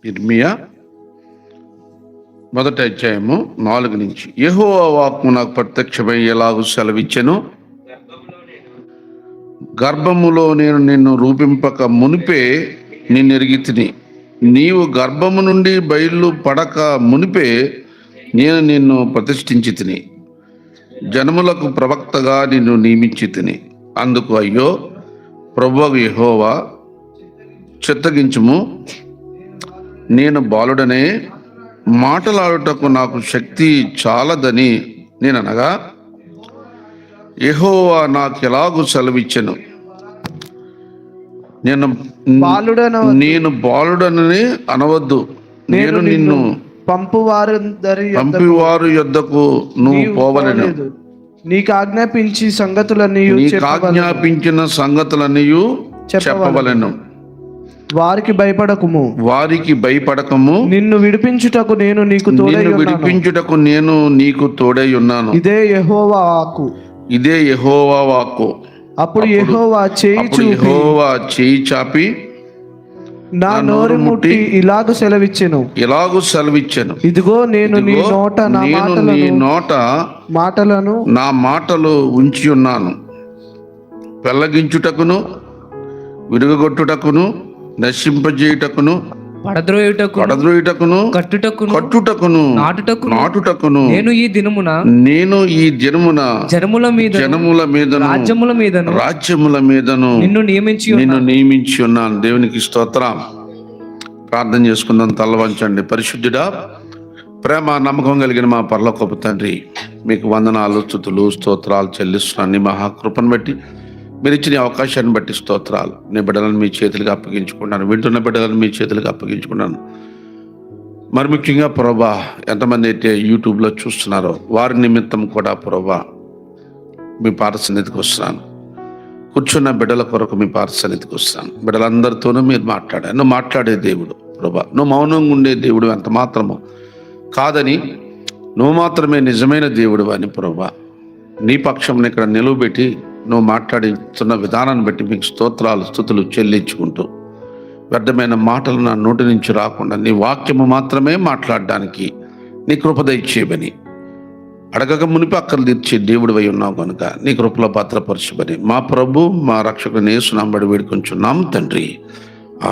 ఇర్మియా 1వ అధ్యాయము 4 నుంచి. యెహోవా వాక్కు నాకు ప్రత్యక్షమై ఎలాగూ సెలవిచ్చెను, గర్భములో నేను నిన్ను రూపింపక మునిపే నిన్నెరిగితిని, నీవు గర్భము నుండి బయలు పడక మునిపే నేను నిన్ను ప్రతిష్ఠించి తిని, జనములకు ప్రవక్తగా నిన్ను నియమించి తిని. అందుకు అయ్యో ప్రభువగు యెహోవా, చిత్తగించుము, నేను బాలుడనే, మాటలాడుటకు నాకు శక్తి చాలదని నేననగా, యెహోవా నాకెలాగూ సెలవిచ్చెను, నేను బాలుడనని అనవద్దు, నేను నిన్ను పంపివారు యొద్దకు నువ్వు పోవలెను, నీకు ఆజ్ఞాపించిన సంగతులన్నీ చెప్పవలెను. వారికి భయపడకము, నిన్ను విడిపించుటకు నేను నీకు తోడై ఉన్నాను. ఇదే యెహోవా వాక్కు. అప్పుడు యెహోవా చేయి చాపి నా నోరు ముట్టి ఇలాగ సెలవిచ్చెను, ఇదిగో నేను నీ నోట నా మాటలు ఉంచి ఉన్నాను, పెళ్ళగించుటకును, విరుగగొట్టుటకును, నశింపజేయుటకును, పడద్రోయుటకును, కట్టుటకును, నాటుటకును నేను ఈ దినమున జనముల మీదను రాజ్యముల మీదను నిన్ను నియమించి ఉన్నాను. దేవునికి స్తోత్రం. ప్రార్థన చేసుకుందాం. తలవంచండి. పరిశుద్ధుడా, ప్రేమ నమ్మకం కలిగిన మా పరలోకపు తండ్రి, మీకు వందనాలు, స్తుతులు, స్తోత్రాలు చెల్లిస్తున్నాను. నీ మహాకృపను బట్టి, మీరు ఇచ్చిన అవకాశాన్ని బట్టి స్తోత్రాలు. నీ బిడ్డలను మీ చేతులకు అప్పగించుకున్నాను, వింటున్న బిడ్డలను మీ చేతులకు అప్పగించుకున్నాను. మరి ముఖ్యంగా ప్రభా, ఎంతమంది అయితే యూట్యూబ్లో చూస్తున్నారో వారి నిమిత్తం కూడా ప్రభా మీ పాద సన్నిధికి వస్తున్నాను. కూర్చున్న బిడ్డల కొరకు మీ పాద సన్నిధికి వస్తున్నాను. బిడ్డలందరితోనూ మీరు మాట్లాడారు. నువ్వు మాట్లాడే దేవుడు ప్రభా, నువ్వు మౌనంగా ఉండే దేవుడు ఎంత మాత్రము కాదని, నువ్వు మాత్రమే నిజమైన దేవుడు అని ప్రభా, నీ పక్షంని ఇక్కడ నిలువబెట్టి నువ్వు మాట్లాడుతున్న విధానాన్ని బట్టి మీకు స్తోత్రాలు, స్తుతులు చెల్లించుకుంటూ, వ్యర్థమైన మాటలు నా నోటి నుంచి రాకుండా నీ వాక్యము మాత్రమే మాట్లాడడానికి నీ కృప దయచేయమని, అడగక మునిపి అక్కలు తీర్చే దేవుడు అయి ఉన్నావు కనుక నీ కృపలో భద్రపరచబడి మా ప్రభు మా రక్షకుని యేసు నామమున వేడుకొంచున్నాం తండ్రి.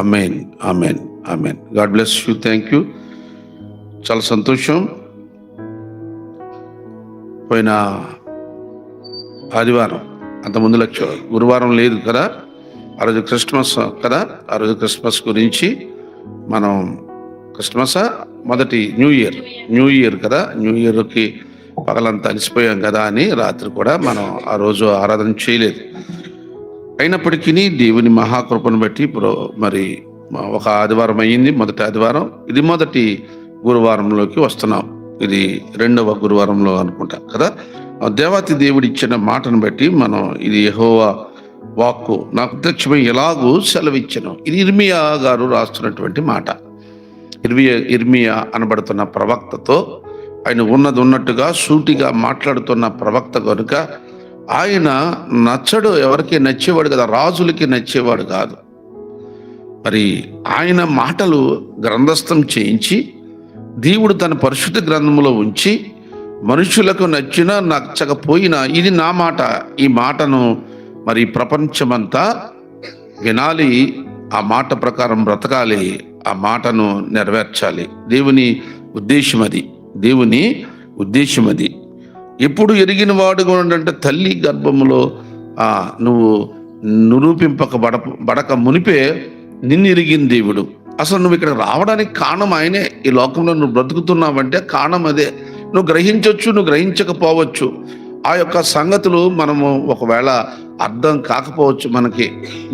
Amen, amen, amen. God bless you. Thank you. చాలా సంతోషం. పోయిన ఆదివారం, అంతకుముందు గురువారం లేదు కదా, ఆ రోజు క్రిస్మస్ కదా, ఆ రోజు క్రిస్మస్ గురించి మనం, మొదటి న్యూ ఇయర్ కదా, న్యూ ఇయర్కి పగలంతా అలసిపోయాం కదా అని రాత్రి కూడా మనం ఆ రోజు ఆరాధన చేయలేదు. అయినప్పటికీ దేవుని మహాకృపను బట్టి మరి ఒక ఆదివారం అయ్యింది, మొదటి ఆదివారం. ఇది మొదటి గురువారంలోకి వస్తున్నాం. ఇది 2వ గురువారంలో అనుకుంటా కదా. దేవాతి దేవుడు ఇచ్చిన మాటను బట్టి మనం, ఇది యెహోవా వాక్కు నాకు ప్రత్యక్షమై ఎలాగూ సెలవిచ్చెను. ఇది ఇర్మియా గారు రాస్తున్నటువంటి మాట. ఇర్మియా అనబడుతున్న ప్రవక్తతో, ఆయన ఉన్నట్టుగా సూటిగా మాట్లాడుతున్న ప్రవక్త కనుక ఆయన నచ్చడు, ఎవరికి నచ్చేవాడు కదా, రాజులకి నచ్చేవాడు కాదు. మరి ఆయన మాటలు గ్రంథస్థం చేయించి దేవుడు తన పరిశుద్ధ గ్రంథంలో ఉంచి, మనుషులకు నచ్చినా నచ్చకపోయినా ఇది నా మాట, ఈ మాటను మరి ప్రపంచమంతా వినాలి, ఆ మాట ప్రకారం బ్రతకాలి, ఆ మాటను నెరవేర్చాలి. దేవుని ఉద్దేశం అది. ఎప్పుడు ఎరిగిన వాడు అంటే తల్లి గర్భములో నువ్వు నిరూపింపబడక మునిపే నిన్ను ఎరిగిన దేవుడు. అసలు నువ్వు ఇక్కడ రావడానికి కారణం ఆయనే. ఈ లోకంలో నువ్వు బ్రతుకుతున్నావంటే కారణం అదే. నువ్వు గ్రహించవచ్చు, నువ్వు గ్రహించకపోవచ్చు. ఆ యొక్క సంగతులు మనము ఒకవేళ అర్థం కాకపోవచ్చు మనకి.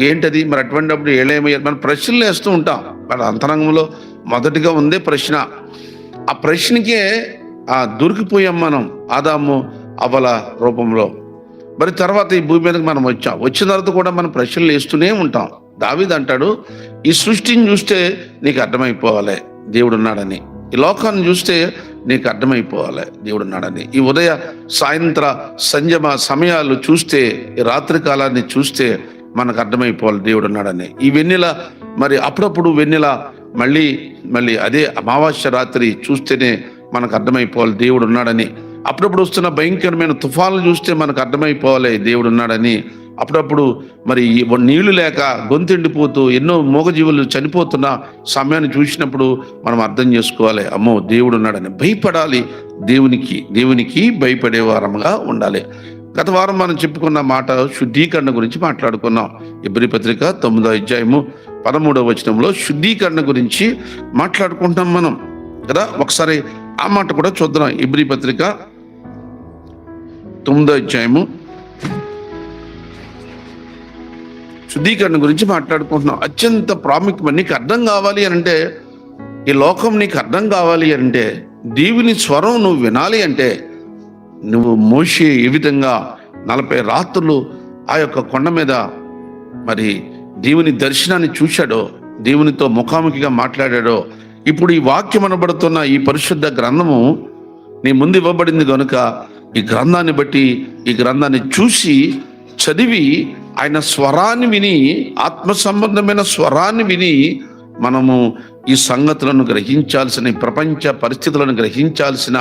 ఏంటది మరి? అటువంటిప్పుడు ఏమయ్యారు? మనం ప్రశ్నలు వేస్తూ ఉంటాం. మన అంతరంగంలో మొదటిగా ఉందే ప్రశ్న. ఆ ప్రశ్నకే దొరికిపోయాం మనం ఆదాము అవ్వల రూపంలో. మరి తర్వాత ఈ భూమి మీదకి మనం వచ్చిన తర్వాత కూడా మనం ప్రశ్నలు వేస్తూనే ఉంటాం. దావీదు అంటాడు, ఈ సృష్టిని చూస్తే నీకు అర్థమైపోవాలి దేవుడు ఉన్నాడని, ఈ లోకాన్ని చూస్తే నీకు అర్థమైపోవాలి దేవుడు ఉన్నాడని, ఈ ఉదయ సాయంత్ర సంజమ సమయాలు చూస్తే, ఈ రాత్రి కాలాన్ని చూస్తే మనకు అర్థమైపోవాలి దేవుడు ఉన్నాడని. ఈ వెన్నెల మరి అప్పుడప్పుడు వెన్నెల మళ్ళీ మళ్ళీ అదే అమావాస్య రాత్రి చూస్తేనే మనకు అర్థమైపోవాలి దేవుడు ఉన్నాడని. అప్పుడప్పుడు వస్తున్న భయంకరమైన తుఫాన్లు చూస్తే మనకు అర్థమైపోవాలి దేవుడు ఉన్నాడని. అప్పుడప్పుడు మరి నీళ్లు లేక గొంతెండిపోతూ ఎన్నో మూగజీవులు చనిపోతున్న సమయాన్ని చూసినప్పుడు మనం అర్థం చేసుకోవాలి, అమ్మో దేవుడు ఉన్నాడని. భయపడాలి, దేవునికి భయపడే వారంగా ఉండాలి. గత వారం మనం చెప్పుకున్న మాట శుద్ధీకరణ గురించి మాట్లాడుకున్నాం. ఎబ్రీ పత్రిక 9వ అధ్యాయము 13వ వచనంలో శుద్ధీకరణ గురించి మాట్లాడుకుంటాం మనం కదా. ఒకసారి ఆ మాట కూడా చూద్దాం. ఎబ్రీ పత్రిక 9వ అధ్యాయము శుద్ధీకరణ గురించి మాట్లాడుకుంటున్నాం. అత్యంత ప్రాముఖ్యం. నీకు అర్థం కావాలి అంటే, ఈ లోకం నీకు అర్థం కావాలి అంటే, దేవుని స్వరం నువ్వు వినాలి అంటే, నువ్వు మోషే ఏ విధంగా 40 రాత్రులు ఆ యొక్క కొండ మీద మరి దేవుని దర్శనాన్ని చూశాడో, దేవునితో ముఖాముఖిగా మాట్లాడాడో, ఇప్పుడు ఈ వాక్యం అనబడుతున్న ఈ పరిశుద్ధ గ్రంథము నీ ముందు ఇవ్వబడింది కనుక ఈ గ్రంథాన్ని బట్టి, ఈ గ్రంథాన్ని చూసి చదివి ఆయన స్వరాన్ని విని, ఆత్మ సంబంధమైన స్వరాన్ని విని మనము ఈ సంగతులను గ్రహించాల్సిన, ప్రపంచ పరిస్థితులను గ్రహించాల్సిన,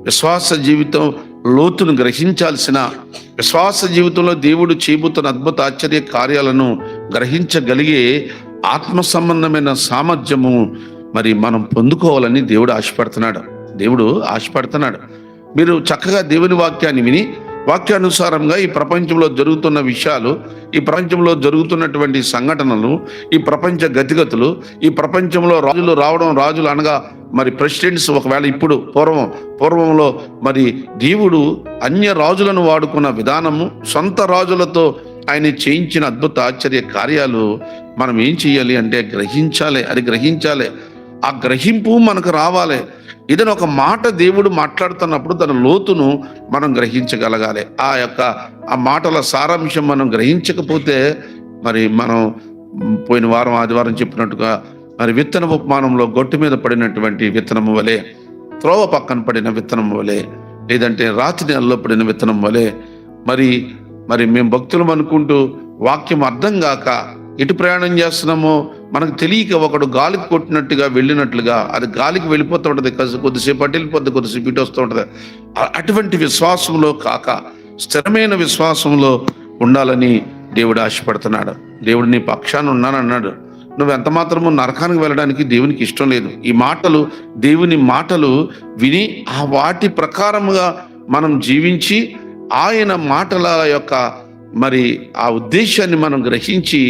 విశ్వాస జీవితం లోతును గ్రహించాల్సిన, విశ్వాస జీవితంలో దేవుడు చేయబోతున్న అద్భుత ఆశ్చర్య కార్యాలను గ్రహించగలిగే ఆత్మ సంబంధమైన సామర్థ్యము మరి మనం పొందుకోవాలని దేవుడు ఆశపడుతున్నాడు. మీరు చక్కగా దేవుని వాక్యాన్ని విని వాక్యానుసారంగా ఈ ప్రపంచంలో జరుగుతున్న విషయాలు, ఈ ప్రపంచంలో జరుగుతున్నటువంటి సంఘటనలు, ఈ ప్రపంచ గతిగతులు, ఈ ప్రపంచంలో రాజులు అనగా మరి ప్రెసిడెంట్స్, ఒకవేళ ఇప్పుడు పూర్వంలో మరి దేవుడు అన్య రాజులను వాడుకున్న విధానము, సొంత రాజులతో ఆయన చేయించిన అద్భుత ఆశ్చర్య కార్యాలు మనం ఏం చేయాలి అంటే గ్రహించాలి. ఆ గ్రహింపు మనకు రావాలి. ఏదైనా ఒక మాట దేవుడు మాట్లాడుతున్నప్పుడు తన లోతును మనం గ్రహించగలగాలి. ఆ మాటల సారాంశం మనం గ్రహించకపోతే మరి మనం పోయిన వారం ఆదివారం చెప్పినట్టుగా మరి విత్తన ఉపమానంలో గొట్టు మీద పడినటువంటి విత్తనము వలె, త్రోవ పక్కన పడిన విత్తనము వలె, లేదంటే రాతి నెలలో పడిన విత్తనం వలె మరి మేము భక్తులం అనుకుంటూ వాక్యం అర్థం కాక ఎటు ప్రయాణం చేస్తున్నామో మనకు తెలియక ఒకడు గాలికి కొట్టినట్టుగా వెళ్ళినట్లుగా అది గాలికి వెళ్ళిపోతూ ఉంటుంది. కొద్దిసేపు అటు వెళ్ళిపోతుంది, కొద్దిసేపు ఇటు వస్తూ ఉంటుంది. అటువంటి విశ్వాసంలో కాక స్థిరమైన విశ్వాసంలో ఉండాలని దేవుడు ఆశపడుతున్నాడు. దేవుడు నీ పక్షాన ఉన్నానన్నాడు. నువ్వు ఎంత మాత్రము నరకానికి వెళ్ళడానికి దేవునికి ఇష్టం లేదు. ఈ మాటలు, దేవుని మాటలు విని ఆ వాటి ప్రకారముగా మనం జీవించి ఆయన మాటల యొక్క మరి ఆ ఉద్దేశాన్ని మనం గ్రహించి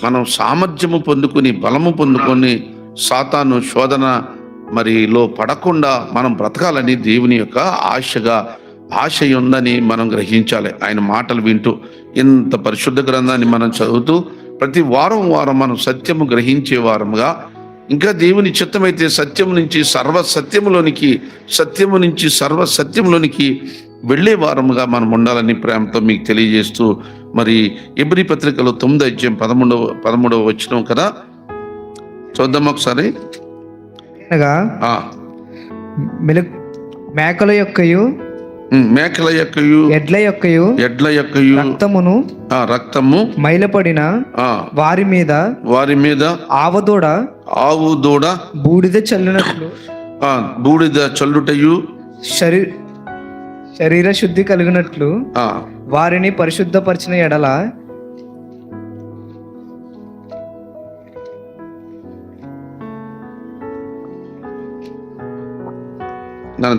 మనం సామర్థ్యము పొందుకొని, బలము పొందుకొని, సాతాను శోధన లో పడకుండా మనం బ్రతకాలని దేవుని యొక్క ఆశ ఉందని మనం గ్రహించాలి. ఆయన మాటలు వింటూ ఇంత పరిశుద్ధ గ్రంథాన్ని మనం చదువుతూ ప్రతి వారం మనం సత్యము గ్రహించే వారముగా, ఇంకా దేవుని చిత్తమైతే సత్యము నుంచి సర్వసత్యములోనికి వెళ్ళే వారముగా మనం ఉండాలని ప్రేమతో మీకు తెలియజేస్తూ, మరి ఎబ్రీ పత్రికలో 9వ అధ్యాయం 13వ వచనం కదా, చూద్దాం ఒకసారి. మేకల యొక్కయు ఎడ్ల యొక్కయు రక్తము మైలపడిన వారి మీద ఆవు దూడ బూడిద చల్లుటయు శరీర శుద్ధి కలిగినట్లు వారిని పరిశుద్ధపరిచిన ఎడల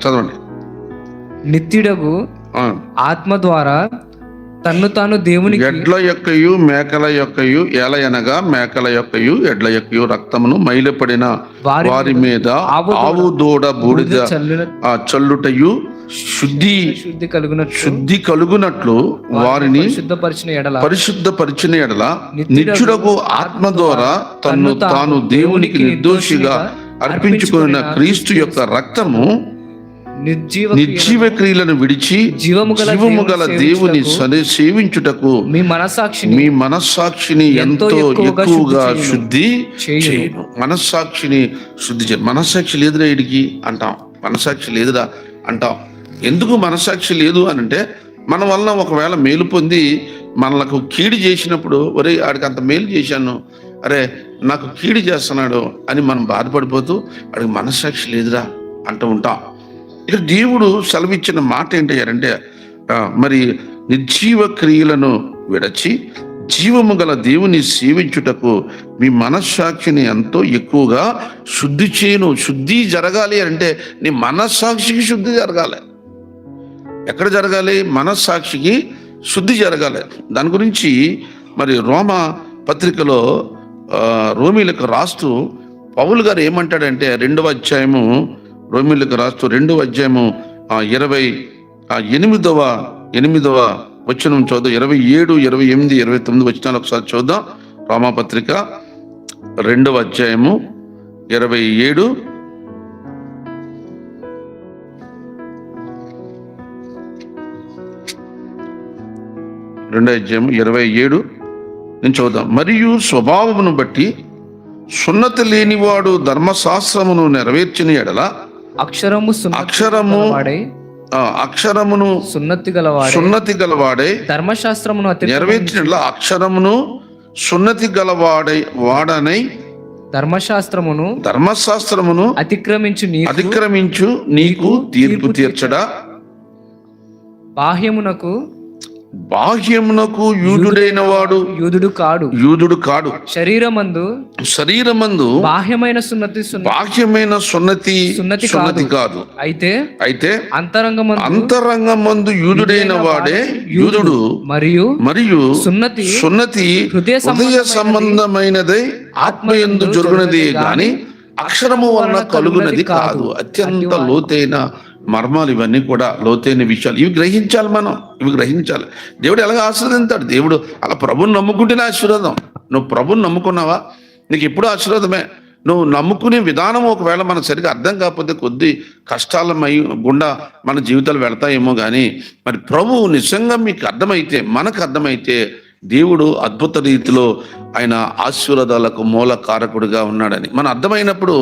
చదవండి. నిత్యుడగు ఆత్మ ద్వారా తన్ను తాను దేవునికి ఎడ్ల యొక్కయు మేకల యొక్కయు ఏలయనగా మేకల యొక్కయు ఎడ్ల యొక్కయు రక్తమును మైలపడిన వారి మీద ఆవు దూడ బూడిద చల్లుటయు శుద్ధి కలుగునట్లు వారిని పరిశుద్ధపరిచిన ఎడల నిత్యుడగు ఆత్మ ద్వారా తన్ను తాను దేవునికి నిర్దోషిగా అర్పించుకున్న క్రీస్తు యొక్క రక్తము నిర్జీవ క్రియలను విడిచి జీవము గల దేవుని సేవించుటకు మీ మనస్సాక్షిని ఎంతో ఎక్కువగా శుద్ధి చేయను. మనస్సాక్షిని శుద్ధి చేయ. మనస్సాక్షి లేదురా ఇడికి అంటాం, మనస్సాక్షి లేదురా అంటాం. ఎందుకు మనస్సాక్షి లేదు అని అంటే, మన వలన ఒకవేళ మేలు పొంది మనలకు కీడు చేసినప్పుడు, ఒరే ఆడికి అంత మేలు చేశాను, అరే నాకు కీడు చేస్తున్నాడు అని మనం బాధపడిపోతూ అడిగి మనస్సాక్షి లేదురా అంటూ ఉంటాం. ఇక దేవుడు సెలవిచ్చిన మాట ఏంటంటే మరి నిర్జీవ క్రియలను విడచి జీవము గల దేవుని సేవించుటకు మీ మనస్సాక్షిని ఎంతో ఎక్కువగా శుద్ధి చేయను. శుద్ధి జరగాలి అంటే నీ మనస్సాక్షికి శుద్ధి జరగాలి. ఎక్కడ జరగాలి? మనస్సాక్షికి శుద్ధి జరగాలి. దాని గురించి మరి రోమా పత్రికలో రోమీలకు రాస్తూ పౌలు గారు ఏమంటాడంటే 2వ అధ్యాయము రోమీలకు రాస్తూ 2వ అధ్యాయము 28వ వచనం చూద్దాం. 27, 28, 29 వచనాలు ఒకసారి చూద్దాం. రోమాపత్రిక 2వ అధ్యాయము 27, 27 నేను చూద్దాం. మరియు స్వభావమును బట్టి సున్నతి లేనివాడు ధర్మశాస్త్రమును నెరవేర్చిన ఎడల అక్షరమును సున్నతి గలవాడై ధర్మశాస్త్రమును నెరవేర్చిన అక్షరమును సున్నతి వాడనై ధర్మశాస్త్రమును అతిక్రమించు నీకు తీర్పు తీర్చడా? బాహ్యమునకు యూదుడైన వాడు యూదుడు కాడు. శరీరమందు బాహ్యమైన సున్నతి కాదు. అయితే అంతరంగమందు యూదుడైన వాడే యూదుడు. మరియు సున్నతి హృదయ సంబంధమైనదై ఆత్మయందు జరుగునది గాని అక్షరము వలన కలుగునది కాదు. అత్యంత లోతైన మర్మాలు ఇవన్నీ కూడా, లోతైన విషయాలు. ఇవి గ్రహించాలి. దేవుడు ఎలాగ ఆశీర్వదించాడు? దేవుడు అలా ప్రభుని నమ్ముకుంటేనే ఆశీర్వాదం. నువ్వు ప్రభుని నమ్ముకున్నావా, నీకు ఎప్పుడు ఆశీర్వాదమే. నువ్వు నమ్ముకునే విధానం ఒకవేళ మనకు సరిగ్గా అర్థం కాకపోతే కొద్ది కష్టాలమై గుండా మన జీవితాలు వెళతాయేమో కానీ మరి ప్రభువు నిజంగా మీకు అర్థమైతే, మనకు అర్థమైతే దేవుడు అద్భుత రీతిలో ఆయన ఆశీర్వాదాలకు మూల కారకుడిగా ఉన్నాడని మన అర్థమైనప్పుడు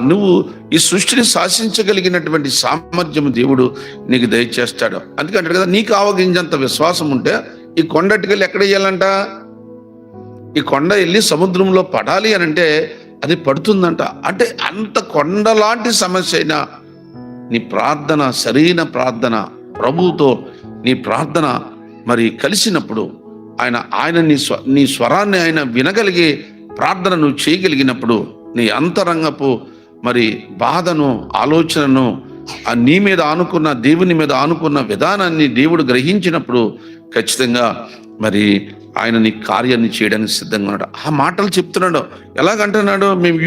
నువ్వు ఈ సృష్టిని శాసించగలిగినటువంటి సామర్థ్యం దేవుడు నీకు దయచేస్తాడు. అందుకే అంటాడు కదా, నీకు ఆవగింజంత విశ్వాసం ఉంటే ఈ కొండటికెళ్ళి ఎక్కడ వేయాలంట? ఈ కొండ వెళ్ళి సముద్రంలో పడాలి అని అంటే అది పడుతుందంట. అంటే అంత కొండలాంటి సమస్య అయినా నీ ప్రార్థన, సరైన ప్రార్థన, ప్రభువుతో నీ ప్రార్థన మరి కలిసినప్పుడు ఆయన నీ స్వరాన్ని ఆయన వినగలిగే ప్రార్థన నువ్వు చేయగలిగినప్పుడు నీ అంతరంగపు మరి బాధను, ఆలోచనను, నీ మీద ఆనుకున్న, దేవుని మీద ఆనుకున్న విధానాన్ని దేవుడు గ్రహించినప్పుడు ఖచ్చితంగా మరి ఆయన నీ కార్యాన్ని చేయడానికి సిద్ధంగా ఉన్నాడు. ఆ మాటలు చెప్తున్నాడు. ఎలాగంటున్నాడు? మేము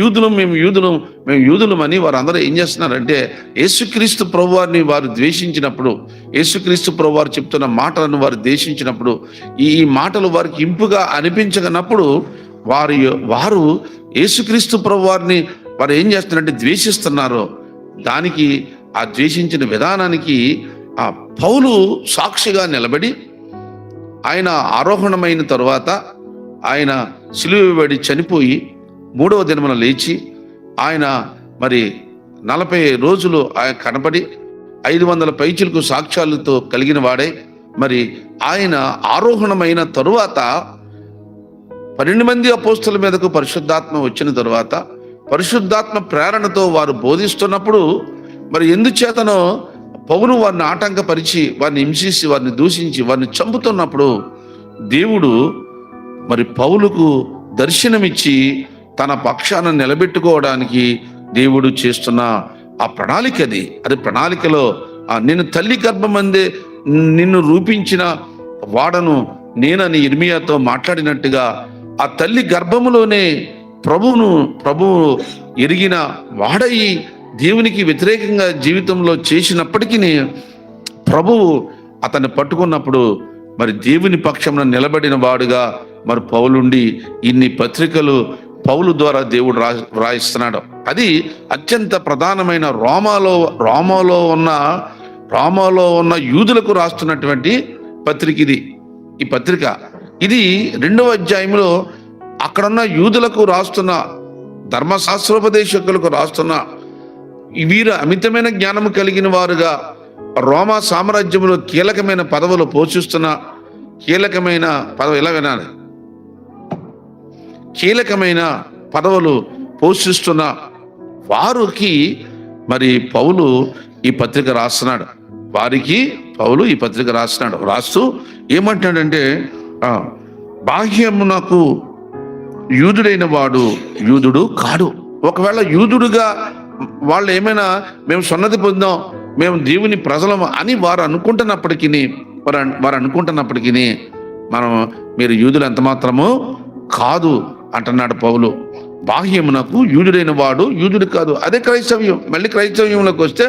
యూదులం అని వారందరూ ఏం చేస్తున్నారంటే యేసుక్రీస్తు ప్రభువారిని వారు ద్వేషించినప్పుడు, యేసుక్రీస్తు ప్రభువారు చెప్తున్న మాటలను వారు ద్వేషించినప్పుడు, ఈ మాటలు వారికి ఇంపుగా అనిపించగనప్పుడు వారు యేసుక్రీస్తు ప్రభువారిని వారు ఏం చేస్తున్నారంటే ద్వేషిస్తున్నారు. దానికి ఆ ద్వేషించిన విధానానికి ఆ పౌలు సాక్షిగా నిలబడి ఆయన ఆరోహణమైన తరువాత ఆయన సిలువబడి చనిపోయి 3వ దినమున లేచి ఆయన మరి 40 రోజులు ఆయన కనబడి 500 పైచిలకు సాక్ష్యాలతో కలిగిన వాడే మరి ఆయన ఆరోహణమైన తరువాత 12 మంది అపోస్తల మీదకు పరిశుద్ధాత్మ వచ్చిన తరువాత పరిశుద్ధాత్మ ప్రేరణతో వారు బోధిస్తున్నప్పుడు మరి ఎందుచేతనో పౌలు వారిని ఆటంకపరిచి, వారిని హింసించి, వారిని దూషించి, వారిని చంపుతున్నప్పుడు దేవుడు మరి పౌలుకు దర్శనమిచ్చి తన పక్షాన నిలబెట్టుకోవడానికి దేవుడు చేస్తున్న ఆ ప్రణాళిక అది ప్రణాళికలో నేను తల్లి గర్భమందే నిన్ను రూపించిన వాడను నేనని ఇర్మియాతో మాట్లాడినట్టుగా ఆ తల్లి గర్భములోనే ప్రభువు ఎరిగిన వాడయి దేవునికి వ్యతిరేకంగా జీవితంలో చేసినప్పటికీ ప్రభువు అతన్ని పట్టుకున్నప్పుడు మరి దేవుని పక్షంలో నిలబడిన వాడుగా మరి పౌలుండి ఇన్ని పత్రికలు పౌలు ద్వారా దేవుడు రాయిస్తున్నాడు. అది అత్యంత ప్రధానమైన రోమాలో ఉన్న యూదులకు రాస్తున్నటువంటి పత్రిక ఈ పత్రిక. ఇది 2వ అధ్యాయంలో అక్కడున్న యూదులకు రాస్తున్న, ధర్మశాస్త్రోపదేశకులకు రాస్తున్న, వీరు అమితమైన జ్ఞానము కలిగిన వారుగా రోమా సామ్రాజ్యంలో కీలకమైన పదవులు పోషిస్తున్న, కీలకమైన పదవి ఎలా వినాలి, కీలకమైన పదవులు పోషిస్తున్న వారికి మరి పౌలు ఈ పత్రిక రాస్తున్నాడు. వారికి పౌలు ఈ పత్రిక రాస్తూ ఏమంటాడంటే, బాహ్యమునకు యూదుడైన వాడు యూదుడు కాడు. ఒకవేళ యూదుడుగా వాళ్ళు ఏమైనా మేము సున్నతి పొందాం, మేము దేవుని ప్రజలం అని వారు అనుకుంటున్నప్పటికీ మీరు యూదులు ఎంత మాత్రము కాదు అంటున్నాడు పౌలు. బాహ్యమునకు యూదుడైన వాడు యూదుడు కాదు. అదే క్రైస్తవ్యం. మళ్ళీ క్రైస్తవ్యంలోకి వస్తే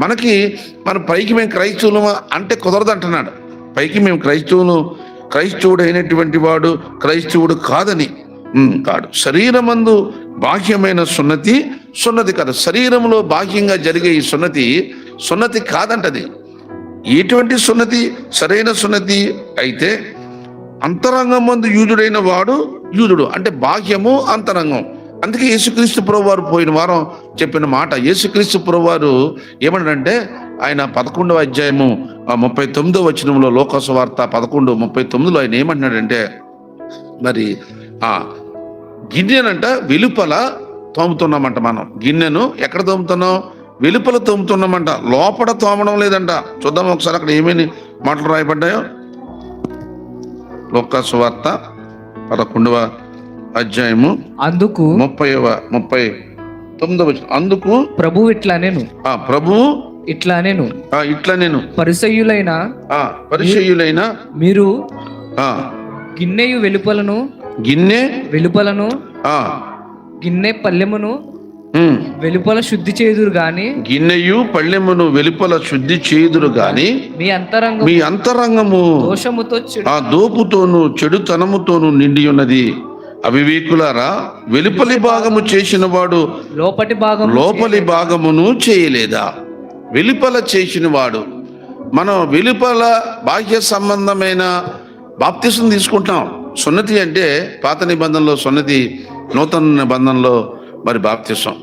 మన పైకి మేము క్రైస్తవులు అంటే కుదరదు అంటున్నాడు. పైకి మేము క్రైస్తవుడు అయినటువంటి వాడు క్రైస్తవుడు కాదని కాడు. శరీరమందు బాహ్యమైన సున్నతి కాదు. శరీరంలో బాహ్యంగా జరిగే ఈ సున్నతి కాదంటది. ఎటువంటి సున్నతి? సరైన సున్నతి అయితే అంతరంగం మందు యూదుడైన వాడు యూదుడు అంటే బాహ్యము అంతరంగం. అందుకే యేసుక్రీస్తు ప్రభువారు పోయిన వారం చెప్పిన మాట, యేసుక్రీస్తు ప్రభువారు ఏమన్నాడంటే, ఆయన 11వ అధ్యాయము 39వ వచనంలో, లోకాసు వార్త 11:39లో ఆయన ఏమంటున్నాడంటే, మరి గిన్నెనంట వెలుపల తోముతున్నామంట. మనం గిన్నెను ఎక్కడ తోముతున్నాం? వెలుపల తోముతున్నామంట, లోపల తోమడం లేదంట. చూద్దాం ఒకసారి అక్కడ ఏమేమి మాటలు రాయబడ్డాయో. లోకాసు వార్త 11వ అధ్యాయము అందుకు 39వ అందుకు ప్రభువు ఇట్లా నేను పరిసయ్యులైన మీరు గిన్నె వెలుపలను గిన్నె పల్లెమును వెలుపల శుద్ధి చేయుదురు గాని, గిన్నెయు పళ్ళెమును వెలుపల శుద్ధి చేయుదురు గాని, మీ అంతరంగము దోపుతోను చెడుతనముతోను నిండి ఉన్నది. అవివేకులారా, వెలుపలి భాగము చేసిన వాడు లోపలి భాగమును చేయలేదా? వెలుపల చేసిన వాడు, మనం వెలుపల బాహ్య సంబంధమైన బాప్తిసం తీసుకుంటాం. సున్నతి అంటే పాత నిబంధనలో సున్నతి, నూతన నిబంధనలో మరి బాప్తిసం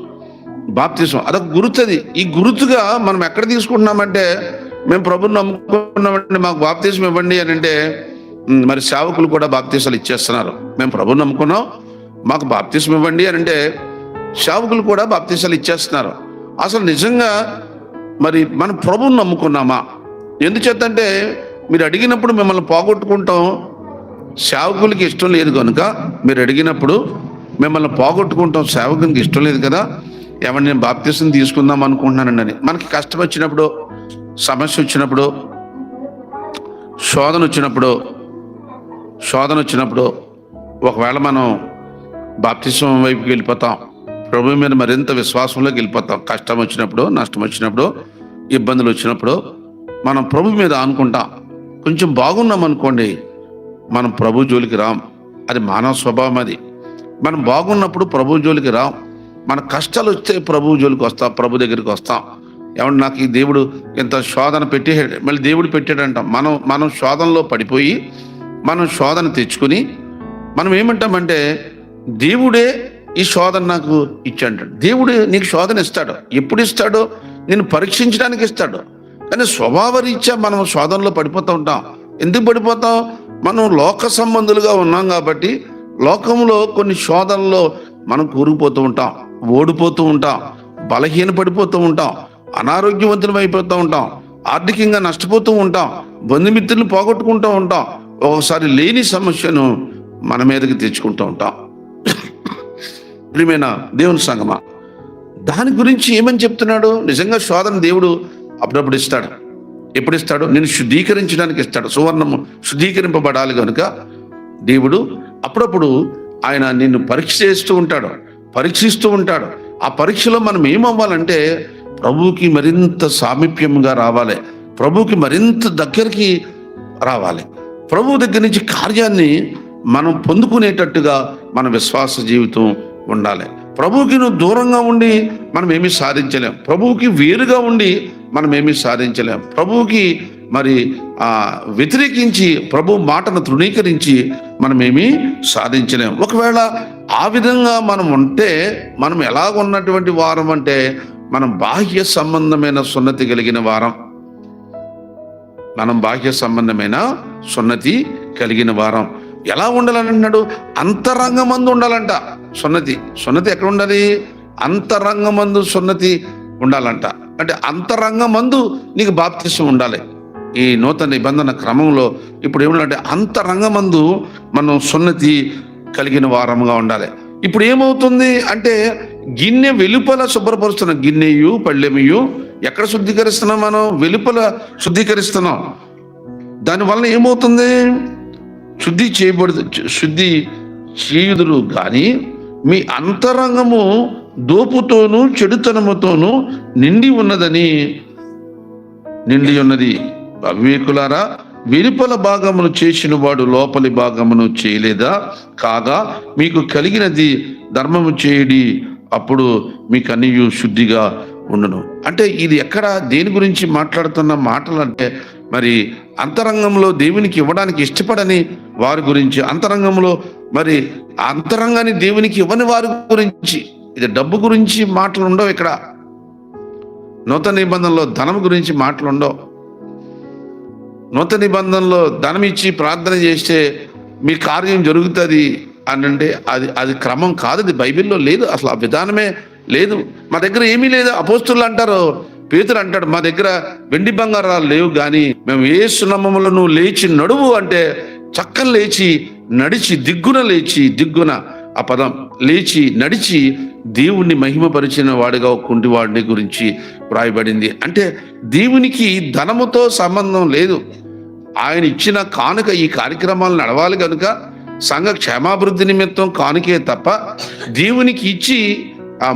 అదొక గుర్తుది. ఈ గుర్తుగా మనం ఎక్కడ తీసుకుంటున్నామంటే, మేము ప్రభుని నమ్ముకున్నామంటే మాకు బాప్తిసం ఇవ్వండి అని అంటే, మరి సేవకులు కూడా బాప్తిసాలు ఇచ్చేస్తున్నారు. మేము ప్రభుని నమ్ముకున్నాం, మాకు బాప్తిసం ఇవ్వండి అని అంటే సేవకులు కూడా బాప్తిసాలు ఇచ్చేస్తున్నారు. అసలు నిజంగా మరి మనం ప్రభుని నమ్ముకున్నామా? ఎందుచేతంటే మీరు అడిగినప్పుడు మిమ్మల్ని పోగొట్టుకుంటాం సేవకులకి ఇష్టం లేదు కనుక, మీరు అడిగినప్పుడు మిమ్మల్ని పోగొట్టుకుంటాం సేవకునికి ఇష్టం లేదు కదా. ఏమన్నా నేను బాప్తిసం తీసుకుందాం అనుకుంటున్నానండి అని, మనకి కష్టం వచ్చినప్పుడు, సమస్య వచ్చినప్పుడు, శోధన వచ్చినప్పుడు ఒకవేళ మనం బాప్తిసం వైపుకి వెళ్ళిపోతాం, ప్రభు మీద మరింత విశ్వాసంలోకి వెళ్ళిపోతాం. కష్టం వచ్చినప్పుడు, నష్టం వచ్చినప్పుడు, ఇబ్బందులు వచ్చినప్పుడు మనం ప్రభు మీద అనుకుంటాం. కొంచెం బాగున్నాం అనుకోండి, మనం ప్రభు జోలికి రాం. అది మానవ స్వభావం. అది మనం బాగున్నప్పుడు ప్రభు జోలికి రాం. మన కష్టాలు వస్తే ప్రభు జోలికి వస్తాం, ప్రభు దగ్గరికి వస్తాం. ఏమన్నా నాకు ఈ దేవుడు ఇంత శోధన పెట్టేసాడు, మళ్ళీ దేవుడు పెట్టాడంట. మనం శోధనలో పడిపోయి మనం శోధన తెచ్చుకుని మనం ఏమంటామంటే, దేవుడే ఈ శోధన నాకు ఇచ్చాడు. దేవుడు నీకు శోధన ఇస్తాడు. ఎప్పుడు ఇస్తాడో నేను పరీక్షించడానికి ఇస్తాడు. కానీ స్వభావరీత్యా మనం శోధనలో పడిపోతూ ఉంటాం. ఎందుకు పడిపోతాం? మనం లోక సంబంధులుగా ఉన్నాం కాబట్టి లోకంలో కొన్ని శోధనలో మనం కూరుకుపోతూ ఉంటాం, ఓడిపోతూ ఉంటాం, బలహీన పడిపోతూ ఉంటాం, అనారోగ్యవంతులం అయిపోతూ ఉంటాం, ఆర్థికంగా నష్టపోతూ ఉంటాం, బంధుమిత్రులను పోగొట్టుకుంటూ ఉంటాం. ఒకసారి లేని సమస్యను మన మీదకి తెచ్చుకుంటూ ఉంటాం. ప్రియమైన దేవుని సంగమా, దాని గురించి ఏమని చెప్తున్నాడు? నిజంగా శోధన దేవుడు అప్పుడప్పుడు ఇస్తాడు. ఎప్పుడు ఇస్తాడు? నేను శుద్ధీకరించడానికి ఇస్తాడు. సువర్ణము శుద్ధీకరింపబడాలి కనుక దేవుడు అప్పుడప్పుడు ఆయన నిన్ను పరీక్షిస్తూ ఉంటాడు. ఆ పరీక్షలో మనం ఏమవ్వాలంటే, ప్రభువుకి మరింత సామీప్యంగా రావాలి, ప్రభువుకి మరింత దగ్గరికి రావాలి. ప్రభువు దగ్గర నుంచి కార్యాన్ని మనం పొందుకునేటట్టుగా మన విశ్వాస జీవితం ఉండాలి. ప్రభువుకి నువ్వు దూరంగా ఉండి మనం ఏమీ సాధించలేం. ప్రభువుకి వేరుగా ఉండి మనం ఏమీ సాధించలేం. ప్రభువుకి మరి వ్యతిరేకించి ప్రభు మాటను తృణీకరించి మనం ఏమీ సాధించలేం. ఒకవేళ ఆ విధంగా మనం ఉంటే మనం ఎలాగున్నటువంటి వారం అంటే, మనం బాహ్య సంబంధమైన సున్నతి కలిగిన వారం. మనం బాహ్య సంబంధమైన సున్నతి కలిగిన వారం. ఎలా ఉండాలని అంటున్నాడు? అంతరంగమందు ఉండాలంట సున్నతి. సున్నతి ఎక్కడ ఉండాలి? అంతరంగమందు సున్నతి ఉండాలంట. అంటే అంతరంగమందు నీకు బాప్తిసం ఉండాలి. ఈ నూతన నిబంధన క్రమంలో ఇప్పుడు ఏమంటే అంతరంగమందు మనం సున్నతి కలిగిన వారముగా ఉండాలి. ఇప్పుడు ఏమవుతుంది అంటే గిన్నె వెలుపల శుభ్రపరుస్తున్నాం. గిన్నెయు పళ్ళెమియు ఎక్కడ శుద్ధీకరిస్తున్నాం? మనం వెలుపల శుద్ధీకరిస్తున్నాం. దానివల్ల ఏమవుతుంది? శుద్ధి చేయుదురు కానీ మీ అంతరంగము దోపుతోనూ చెడుతనముతోనూ నిండి ఉన్నది. అవివేకులారా, వెలుపల భాగమును చేసిన వాడు లోపలి భాగమును చేయలేదా? కాగా మీకు కలిగినది ధర్మము చేయడి, అప్పుడు మీకు అన్నీ శుద్ధిగా ఉండును. అంటే ఇది ఎక్కడ దేని గురించి మాట్లాడుతున్న మాటలు అంటే మరి అంతరంగంలో దేవునికి ఇవ్వడానికి ఇష్టపడని వారి గురించి, అంతరంగంలో మరి అంతరంగాన్ని దేవునికి ఇవ్వని వారి గురించి. ఇది డబ్బు గురించి మాటలు ఉండవు ఇక్కడ. నూతన నిబంధనలో ధనం గురించి మాటలు ఉండవు. నూతన నిబంధనలో ధనం ఇచ్చి ప్రార్థన చేస్తే మీ కార్యం జరుగుతుంది అని అంటే అది క్రమం కాదు. అది బైబిల్లో లేదు, అసలు ఆ విధానమే లేదు. మా దగ్గర ఏమీ లేదు. అపోస్తులు అంటారు, పేతురు అంటాడు, మా దగ్గర వెండి బంగారాలు లేవు, కానీ మేము యేసు నామములో లేచి నడువు అంటే చక్కని లేచి నడిచి దిగ్గున ఆ పదం లేచి నడిచి దేవుణ్ణి మహిమపరిచిన వాడిగా కుంటివాడిని గురించి వ్రాయబడింది. అంటే దేవునికి ధనముతో సంబంధం లేదు. ఆయన ఇచ్చిన కానుక ఈ కార్యక్రమాలు నడవాలి కనుక సంఘ క్షేమాభివృద్ధి నిమిత్తం కానుకే తప్ప దేవునికి ఇచ్చి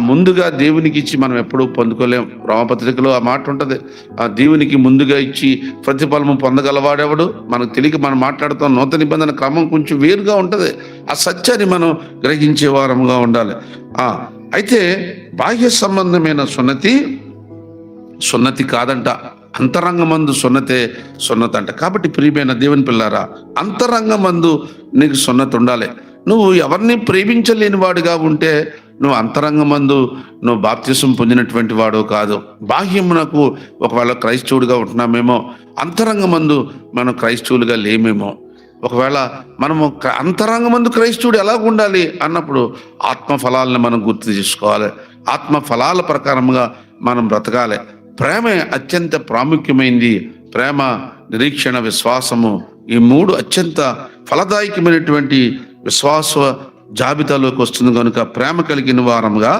ముందుగా దేవునికి ఇచ్చి మనం ఎప్పుడూ పొందుకోలేం. రోమపత్రికలో ఆ మాట ఉంటుంది, ఆ దేవునికి ముందుగా ఇచ్చి ప్రతిఫలము పొందగలవాడెవడు? మనకు తెలియక మనం మాట్లాడుతాం. నూతన నిబంధన క్రమం కొంచెం వేరుగా ఉంటుంది. ఆ సత్యాన్ని మనం గ్రహించే వారముగా ఉండాలి. అయితే బాహ్య సంబంధమైన సున్నతి కాదంట, అంతరంగమందు సున్నతి అంట. కాబట్టి ప్రియమైన దేవుని పిల్లారా, అంతరంగమందు నీకు సున్నతి ఉండాలి. నువ్వు ఎవరిని ప్రేమించలేని వాడుగా ఉంటే నువ్వు అంతరంగమందు నువ్వు బాప్తిసం పొందినటువంటి వాడు కాదు. బాహ్యమునకు ఒకవేళ క్రైస్తవుడిగా ఉంటున్నామేమో, అంతరంగమందు మనం క్రైస్తవులుగా లేమేమో. ఒకవేళ మనము అంతరంగమందు క్రైస్తవుడు ఎలాగ ఉండాలి అన్నప్పుడు ఆత్మఫలాలను మనం గుర్తు చేసుకోవాలి. ఆత్మఫలాల ప్రకారంగా మనం బ్రతకాలి. ప్రేమ అత్యంత ప్రాముఖ్యమైనది. ప్రేమ, నిరీక్షణ, విశ్వాసము, ఈ మూడు అత్యంత ఫలదాయకమైనటువంటి విశ్వాస జాబితాలోకి వస్తుంది కనుక ప్రేమ కలిగిన వారముగా